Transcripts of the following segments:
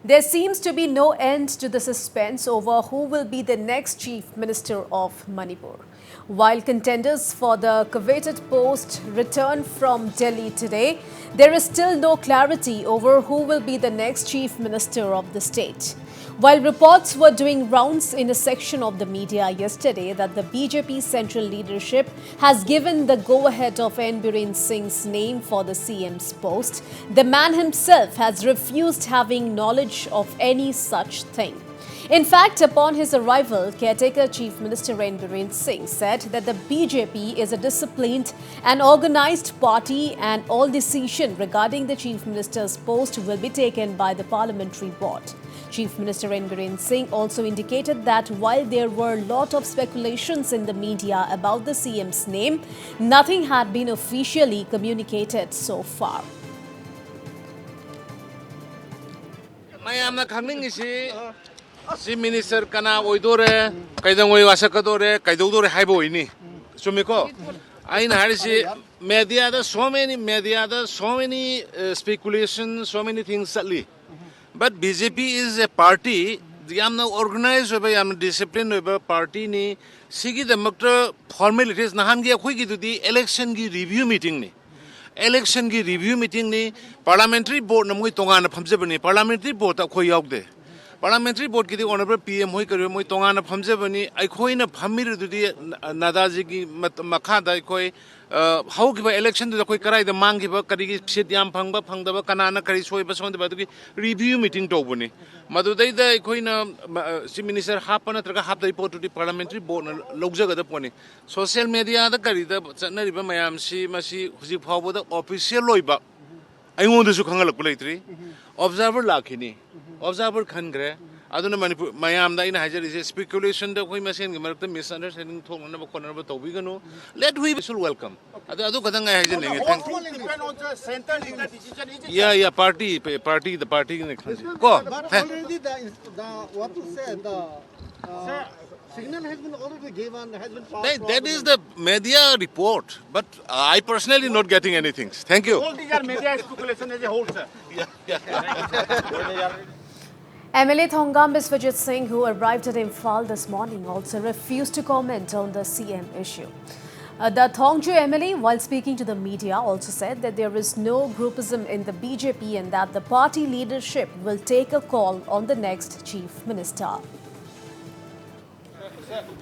There seems to be no end to the suspense over who will be the next Chief Minister of Manipur. While contenders for the coveted post return from Delhi today, there is still no clarity over who will be the next Chief Minister of the state. While reports were doing rounds in a section of the media yesterday that the BJP central leadership has given the go-ahead of N. Biren Singh's name for the CM's post, the man himself has refused having knowledge of any such thing. In fact, upon his arrival, caretaker Chief Minister N. Biren Singh said that the BJP is a disciplined and organized party and all decision regarding the Chief Minister's post will be taken by the parliamentary board. Chief Minister N. Biren Singh also indicated that while there were a lot of speculations in the media about the CM's name, nothing had been officially communicated so far. Chief Minister kana oidore kaidangoi wasakadore kaidodore haibo ini sumiko aina harisi media da so many speculations, so many things sadly, but BJP is a party yamna organized oba yamna disciplined oba party ni sigi the makta formalities nahan gi khoi gi dudi election gi review meeting ni parliamentary board na moi tonga na phamjebani parliamentary board ta khoi yaugde Parliamentary board ki honorable PM hoi kare moi tongana phamjebani aikoi na phamir dudi nadaji ki makha da aikoi how ki election da koi karai da mang ki ba kari ki seat yam phangba phangda kanana kari soi ba sonde ba ki review meeting to bani madu dai da aikoi na chief minister hapana traga hap dai pot parliamentary board na logjaga da poni social media da kari da chanari ba mayam si masi huji phawbo da official loiba aingonda su khangalak pulaitri observer lakhini observer khangre aduna manipur mayam da ina hajar is speculation da koi masen marakta misunderstanding thong na ba corner ba tobiganu let we should welcome adu kadang ai hajar nenge thank yeah party the party ne ko but already the what to say the signal has been already given, has been passed. that is the media report, but I personally not getting anything. Thank you. All these are media speculation as a whole, sir. MLA Thongam Biswajit Singh, who arrived at Imphal this morning, also refused to comment on the CM issue. The Thongju MLA, while speaking to the media, also said that there is no groupism in the BJP and that the party leadership will take a call on the next chief minister.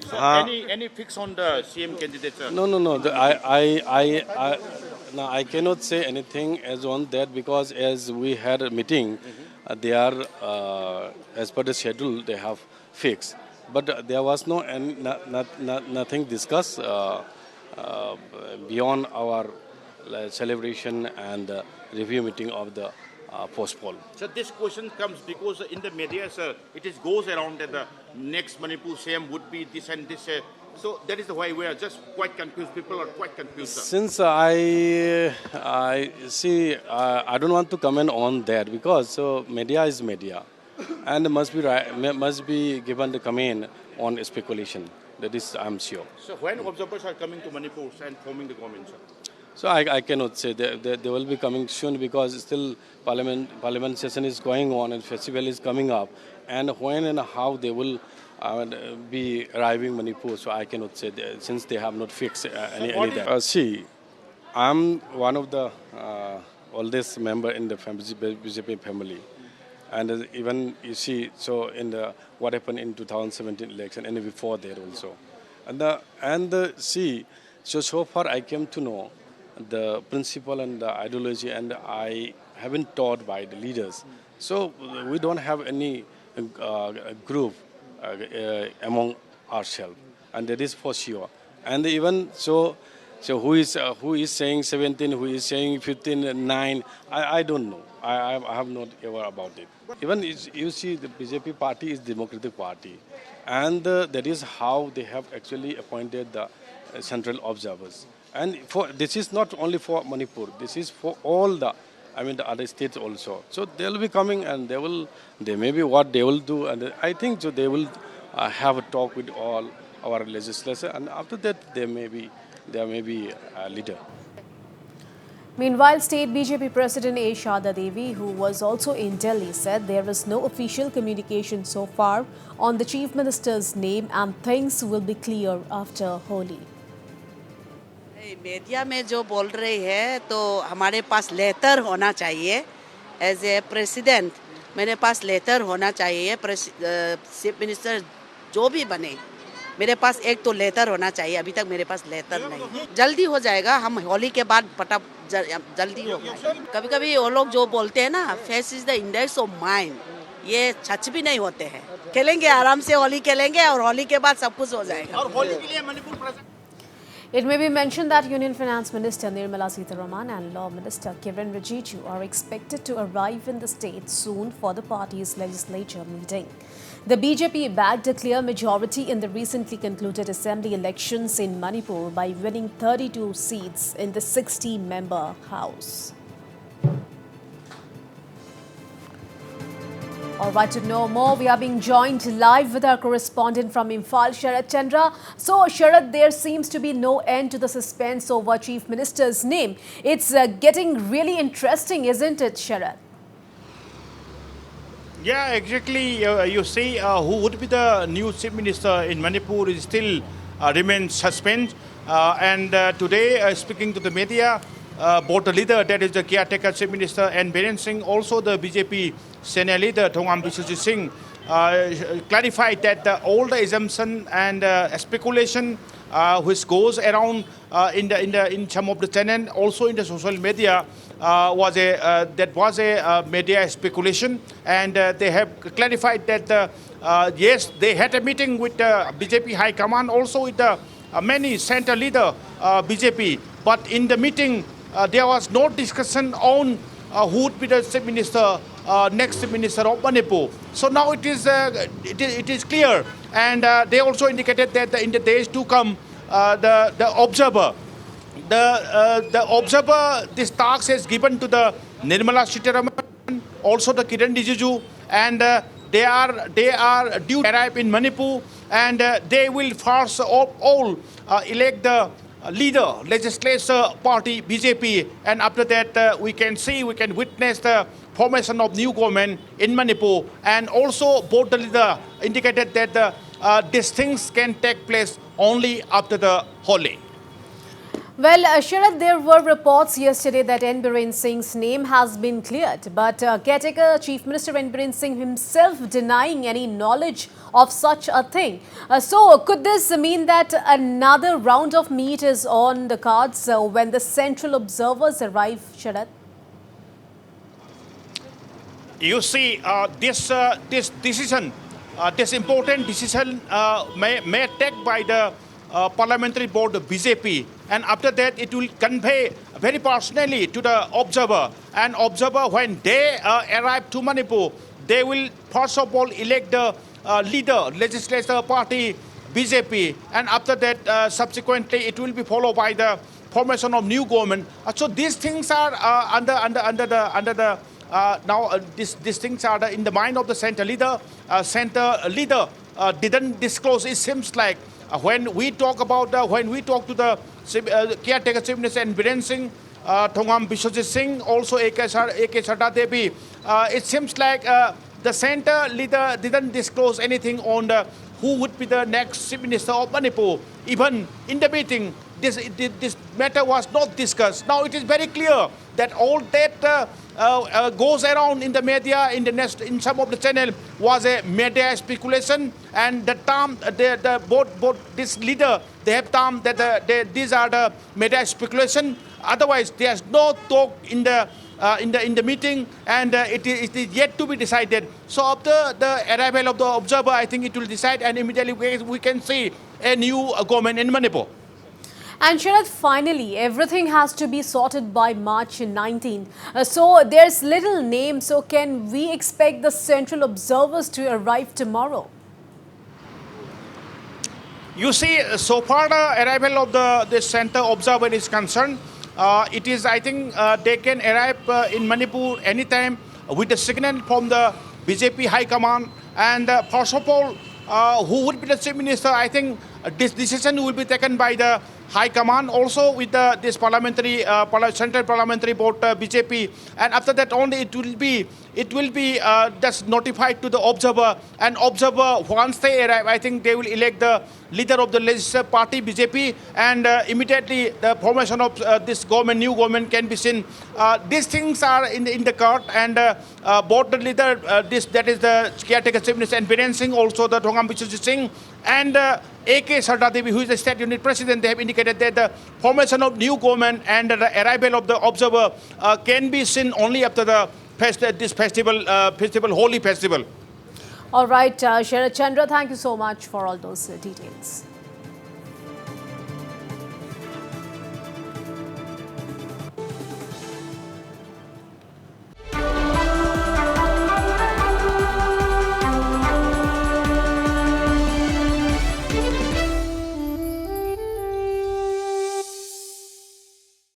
So any fix on the CM candidate, sir? No. I cannot say anything as on that because as we had a meeting, they are as per the schedule they have fixed. But there was nothing discussed beyond our celebration and review meeting of the postpone. So this question comes because in the media, sir, it goes around that the next Manipur CM would be this and this. So that is why we are just quite confused. People are quite confused, sir. Since I see, I don't want to comment on that because media is media, and must be given the comment on speculation. That is, I'm sure. So when observers are coming to Manipur and forming the government, sir? So I cannot say they will be coming soon because still parliament session is going on and festival is coming up, and when and how they will be arriving Manipur. So I cannot say since they have not fixed any. See, I'm one of the oldest member in the BJP family, and even you see in the what happened in 2017 election and before that also, see. So far I came to know the principle and the ideology, and I have been taught by the leaders. So we don't have any group among ourselves, and that is for sure. And even so who is saying 17, who is saying 15, 9? I don't know. I have not ever about it. Even you see, the BJP party is democratic party, and that is how they have actually appointed the central observers. And this is not only for Manipur, this is for all the other states also. So they will be coming and they may be what they will do. And I think so they will have a talk with all our legislators. And after that, there may be a leader. Meanwhile, State BJP President A. Shada Devi, who was also in Delhi, said there is no official communication so far on the Chief Minister's name and things will be clear after Holi. Media में जो बोल रही है तो हमारे पास letter होना चाहिए as a president मेरे पास लेटर होना चाहिए चीफ मिनिस्टर जो भी बने मेरे पास एक तो लेटर होना चाहिए अभी तक मेरे पास लेटर नहीं जल्दी हो जाएगा हम होली के बाद जल्दी होगा कभी कभी वो लोग जो बोलते हैं ना face is the index of mind ये सच भी नहीं होते हैं खेलेंगे आराम से होली खेलेंगे और होली के बाद सब कुछ हो जाएगा और होली के लिए Manipur It may be mentioned that Union Finance Minister Nirmala Sitharaman and Law Minister Kiran Rijiju are expected to arrive in the state soon for the party's legislature meeting. The BJP bagged a clear majority in the recently concluded assembly elections in Manipur by winning 32 seats in the 60-member house. All right, to know more, we are being joined live with our correspondent from Imphal, Sharad Chandra. So, Sharad, there seems to be no end to the suspense over Chief Minister's name. It's getting really interesting, isn't it, Sharad? Yeah, exactly. You see, who would be the new Chief Minister in Manipur is still remains suspense. And today, speaking to the media, both the leader, that is the caretaker Chief Minister, and Biren Singh, also the BJP senior leader, Thongam Biswajit Singh, clarified that all the assumption and speculation which goes around in some of the channel, also in the social media, was a media speculation, and they have clarified that yes, they had a meeting with the BJP High Command, also with the many center leader BJP, but in the meeting there was no discussion on who would be the Chief Minister, next Chief Minister of Manipur. So now it is clear, and they also indicated that in the days to come, the observer, this task is given to the Nirmala Sitharaman, also the Kiran Rijiju, and they are due to arrive in Manipur, and they will first of all elect the leader, legislature party BJP, and after that we can witness the formation of new government in Manipur, and also both the leader indicated that these things can take place only after the Holi. Well, Sharad, there were reports yesterday that N. Biren Singh's name has been cleared, but caretaker Chief Minister N. Biren Singh himself denying any knowledge of such a thing. So, could this mean that another round of meet is on the cards when the central observers arrive, Sharad? You see, this decision, this important decision may take by the parliamentary board of BJP, and after that it will convey very personally to the observer, and observer, when they arrive to Manipur, they will first of all elect the leader, legislature party BJP, and after that subsequently it will be followed by the formation of new government. So these things are these things are in the mind of the center leader. Didn't disclose. It seems like when we talk to the caretaker Chief Minister and Biren Singh, Thongam Biswajit Singh, also A.K. Shada Devi, it seems like the center leader didn't disclose anything on who would be the next Chief Minister of Manipur. Even in the meeting, this matter was not discussed. Now it is very clear that all that goes around in the media, in some of the channel, was a media speculation, and the term, both this leader, they have termed that these are the media speculation. Otherwise, there's no talk in the meeting, and it is yet to be decided. So after the arrival of the observer, I think it will decide, and immediately we can see a new government in Manipur. And Sharad, finally, everything has to be sorted by March 19. So there's little name. So can we expect the central observers to arrive tomorrow? You see, so far the arrival of the center observer is concerned, it is, I think, they can arrive in Manipur anytime with the signal from the BJP High Command. And first of all, who would be the Chief Minister? I think this decision will be taken by the High Command, also with this Central Parliamentary Board BJP, and after that only it will be just notified to the observer, and observer once they arrive, I think they will elect the leader of the legislative party BJP, and immediately the formation of this government, new government, can be seen. These things are in the court, and both the leader, that is the caretaker chief minister, and Biren Singh, also the Thongam Biswajit Singh, and A.K. Sarda Devi, who is the state unit president, they have indicated that the formation of new government and the arrival of the observer can be seen only after this festival, holy festival. All right, Sharat Chandra, thank you so much for all those details.